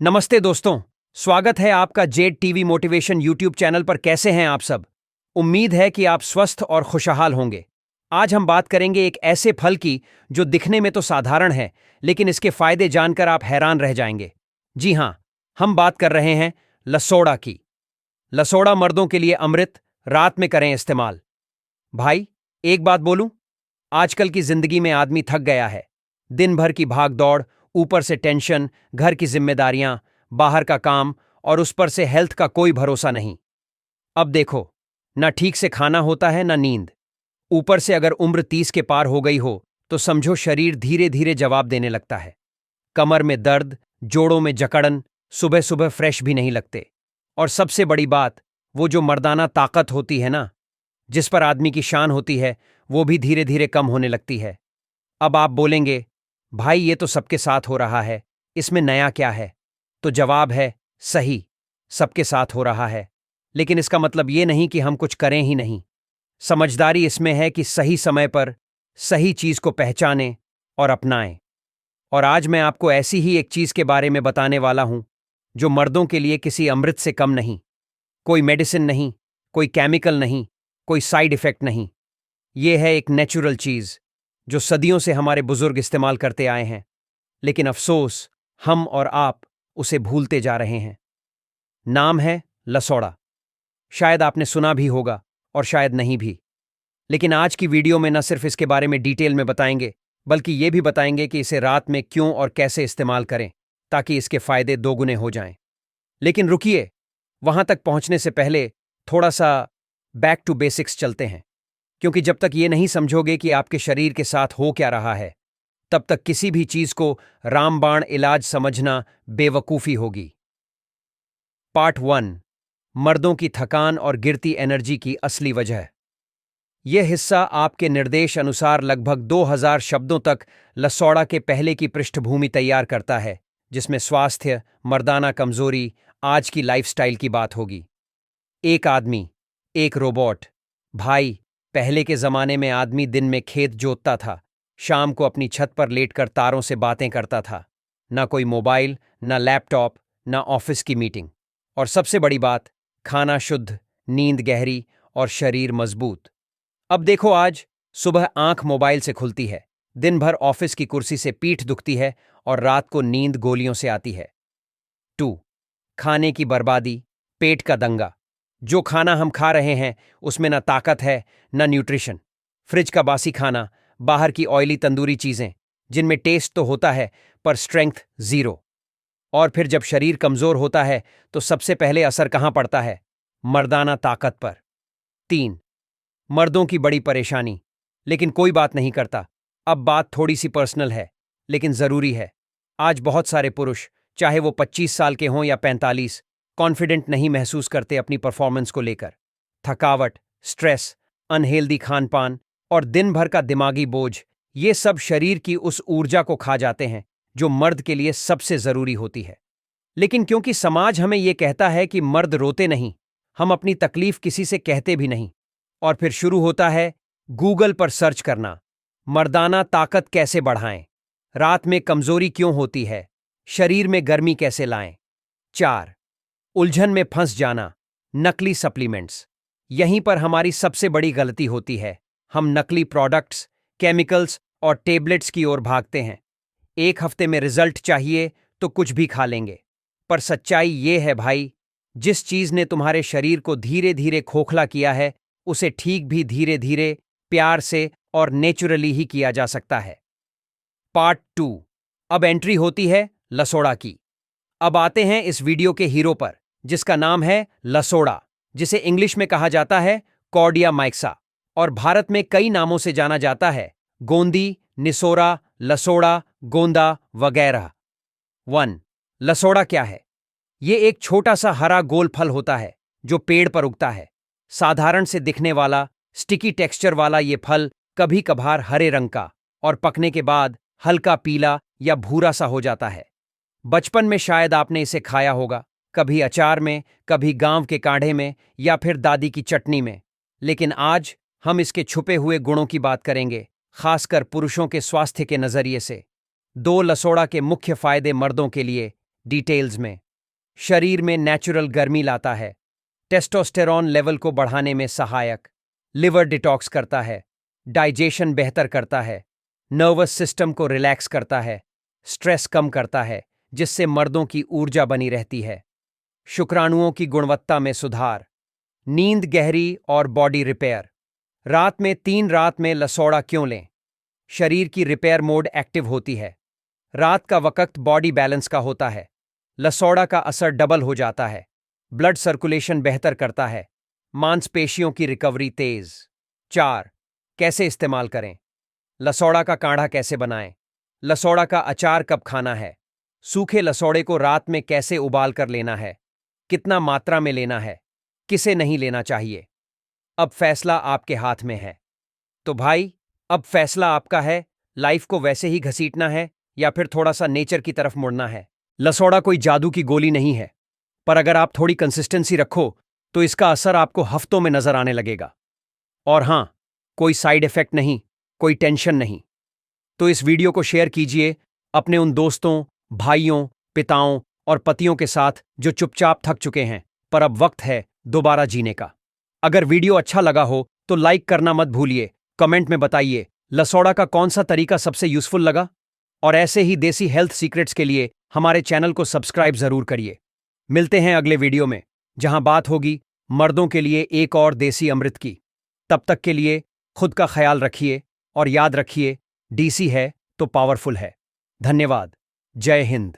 नमस्ते दोस्तों। स्वागत है आपका Z TV motivation YouTube channel पर। कैसे हैं आप सब? उम्मीद है कि आप स्वस्थ और खुशहाल होंगे। आज हम बात करेंगे एक ऐसे फल की जो दिखने में तो साधारण है, लेकिन इसके फायदे जानकर आप हैरान रह जाएंगे। जी हां, हम बात कर रहे हैं लसोड़ा की। लसोड़ा मर्दों के लिए अमृत। रात में करें इस्तेमाल। भाई, एक बात बोलूं, आजकल की जिंदगी में आदमी थक गया है। दिन भर की भाग दौड़, ऊपर से टेंशन, घर की जिम्मेदारियां, बाहर का काम और उस पर से हेल्थ का कोई भरोसा नहीं। अब देखो, ना ठीक से खाना होता है ना नींद। ऊपर से अगर उम्र 30 के पार हो गई हो तो समझो शरीर धीरे धीरे जवाब देने लगता है। कमर में दर्द, जोड़ों में जकड़न, सुबह सुबह फ्रेश भी नहीं लगते। और सबसे बड़ी बात, वो जो मर्दाना ताकत होती है ना, जिस पर आदमी की शान होती है, वो भी धीरे धीरे कम होने लगती है। अब आप बोलेंगे, भाई ये तो सबके साथ हो रहा है, इसमें नया क्या है? तो जवाब है सही, सबके साथ हो रहा है। लेकिन इसका मतलब ये नहीं कि हम कुछ करें ही नहीं। समझदारी इसमें है कि सही समय पर सही चीज को पहचानें और अपनाएं। और आज मैं आपको ऐसी ही एक चीज के बारे में बताने वाला हूं जो मर्दों के लिए किसी अमृत से कम नहीं। कोई मेडिसिन नहीं, कोई केमिकल नहीं, कोई साइड इफेक्ट नहीं। ये है एक नेचुरल चीज जो सदियों से हमारे बुजुर्ग इस्तेमाल करते आए हैं। लेकिन अफसोस, हम और आप उसे भूलते जा रहे हैं। नाम है लसोड़ा। शायद आपने सुना भी होगा और शायद नहीं भी। लेकिन आज की वीडियो में न सिर्फ इसके बारे में डिटेल में बताएंगे, बल्कि ये भी बताएंगे कि इसे रात में क्यों और कैसे इस्तेमाल करें ताकि इसके फायदे दोगुने हो जाएं। लेकिन रुकिए, वहां तक पहुंचने से पहले थोड़ा सा बैक टू बेसिक्स चलते हैं। क्योंकि जब तक ये नहीं समझोगे कि आपके शरीर के साथ हो क्या रहा है, तब तक किसी भी चीज को रामबाण इलाज समझना बेवकूफी होगी। पार्ट 1, मर्दों की थकान और गिरती एनर्जी की असली वजह। यह हिस्सा आपके निर्देश अनुसार लगभग 2000 शब्दों तक लसोड़ा के पहले की पृष्ठभूमि तैयार करता है, जिसमें स्वास्थ्य, मर्दाना कमजोरी, आज की लाइफस्टाइल की बात होगी। एक आदमी, एक रोबोट। भाई, पहले के जमाने में आदमी दिन में खेत जोतता था, शाम को अपनी छत पर लेटकर तारों से बातें करता था। ना कोई मोबाइल, ना लैपटॉप, ना ऑफिस की मीटिंग। और सबसे बड़ी बात, खाना शुद्ध, नींद गहरी और शरीर मजबूत। अब देखो आज, सुबह आंख मोबाइल से खुलती है, दिन भर ऑफिस की कुर्सी से पीठ दुखती है और रात को नींद गोलियों से आती है। 2, खाने की बर्बादी, पेट का दंगा। जो खाना हम खा रहे हैं उसमें ना ताकत है, ना न्यूट्रिशन। फ्रिज का बासी खाना, बाहर की ऑयली तंदूरी चीजें, जिनमें टेस्ट तो होता है पर स्ट्रेंथ जीरो। और फिर जब शरीर कमजोर होता है तो सबसे पहले असर कहां पड़ता है? मर्दाना ताकत पर। 3, मर्दों की बड़ी परेशानी, लेकिन कोई बात नहीं करता। अब बात थोड़ी सी पर्सनल है, लेकिन जरूरी है। आज बहुत सारे पुरुष, चाहे वो 25 साल के हों या 45, कॉन्फिडेंट नहीं महसूस करते अपनी परफॉर्मेंस को लेकर। थकावट, स्ट्रेस, अनहेल्दी खान पान और दिन भर का दिमागी बोझ, ये सब शरीर की उस ऊर्जा को खा जाते हैं जो मर्द के लिए सबसे जरूरी होती है। लेकिन क्योंकि समाज हमें यह कहता है कि मर्द रोते नहीं, हम अपनी तकलीफ किसी से कहते भी नहीं। और फिर शुरू होता है गूगल पर सर्च करना, मर्दाना ताकत कैसे बढ़ाएं, रात में कमजोरी क्यों होती है, शरीर में गर्मी कैसे लाएं। 4, उलझन में फंस जाना, नकली सप्लीमेंट्स। यहीं पर हमारी सबसे बड़ी गलती होती है। हम नकली प्रोडक्ट्स, केमिकल्स और टेबलेट्स की ओर भागते हैं। एक हफ्ते में रिजल्ट चाहिए तो कुछ भी खा लेंगे। पर सच्चाई ये है भाई, जिस चीज ने तुम्हारे शरीर को धीरे धीरे खोखला किया है, उसे ठीक भी धीरे धीरे, प्यार से और नेचुरली ही किया जा सकता है। पार्ट 2, अब एंट्री होती है लसोड़ा की। अब आते हैं इस वीडियो के हीरो पर, जिसका नाम है लसोड़ा, जिसे इंग्लिश में कहा जाता है कॉर्डिया माइक्सा और भारत में कई नामों से जाना जाता है, गोंदी, निसोरा, लसोड़ा, गोंदा वगैरह। 1, लसोड़ा क्या है? ये एक छोटा सा हरा गोल फल होता है जो पेड़ पर उगता है। साधारण से दिखने वाला, स्टिकी टेक्सचर वाला ये फल कभी कभार हरे रंग का और पकने के बाद हल्का पीला या भूरा सा हो जाता है। बचपन में शायद आपने इसे खाया होगा, कभी अचार में, कभी गांव के काढ़े में या फिर दादी की चटनी में। लेकिन आज हम इसके छुपे हुए गुणों की बात करेंगे, खासकर पुरुषों के स्वास्थ्य के नजरिए से। 2, लसोड़ा के मुख्य फायदे मर्दों के लिए, डिटेल्स में। शरीर में नेचुरल गर्मी लाता है, टेस्टोस्टेरॉन लेवल को बढ़ाने में सहायक, लिवर डिटॉक्स करता है, डाइजेशन बेहतर करता है, नर्वस सिस्टम को रिलैक्स करता है, स्ट्रेस कम करता है जिससे मर्दों की ऊर्जा बनी रहती है, शुक्राणुओं की गुणवत्ता में सुधार, नींद गहरी और बॉडी रिपेयर। रात में 3 रात में लसोड़ा क्यों लें? शरीर की रिपेयर मोड एक्टिव होती है। रात का वक्त बॉडी बैलेंस का होता है। लसोड़ा का असर डबल हो जाता है। ब्लड सर्कुलेशन बेहतर करता है, मांसपेशियों की रिकवरी तेज। 4. कैसे इस्तेमाल करें? लसोड़ा का काढ़ा कैसे बनाएं? लसोड़ा का अचार कब खाना है? सूखे लसोड़े को रात में कैसे उबाल कर लेना है? कितना मात्रा में लेना है? किसे नहीं लेना चाहिए? अब फैसला आपके हाथ में है। तो भाई, अब फैसला आपका है। लाइफ को वैसे ही घसीटना है या फिर थोड़ा सा नेचर की तरफ मुड़ना है? लसोड़ा कोई जादू की गोली नहीं है, पर अगर आप थोड़ी कंसिस्टेंसी रखो तो इसका असर आपको हफ्तों में नजर आने लगेगा। और हां, कोई साइड इफेक्ट नहीं, कोई टेंशन नहीं। तो इस वीडियो को शेयर कीजिए अपने उन दोस्तों, भाइयों, पिताओं और पतियों के साथ जो चुपचाप थक चुके हैं, पर अब वक्त है दोबारा जीने का। अगर वीडियो अच्छा लगा हो तो लाइक करना मत भूलिए। कमेंट में बताइए लसोड़ा का कौन सा तरीका सबसे यूजफुल लगा। और ऐसे ही देसी हेल्थ सीक्रेट्स के लिए हमारे चैनल को सब्सक्राइब जरूर करिए। मिलते हैं अगले वीडियो में, जहां बात होगी मर्दों के लिए एक और देसी अमृत की। तब तक के लिए खुद का ख्याल रखिए और याद रखिए, डीसी है तो पावरफुल है। धन्यवाद। जय हिंद।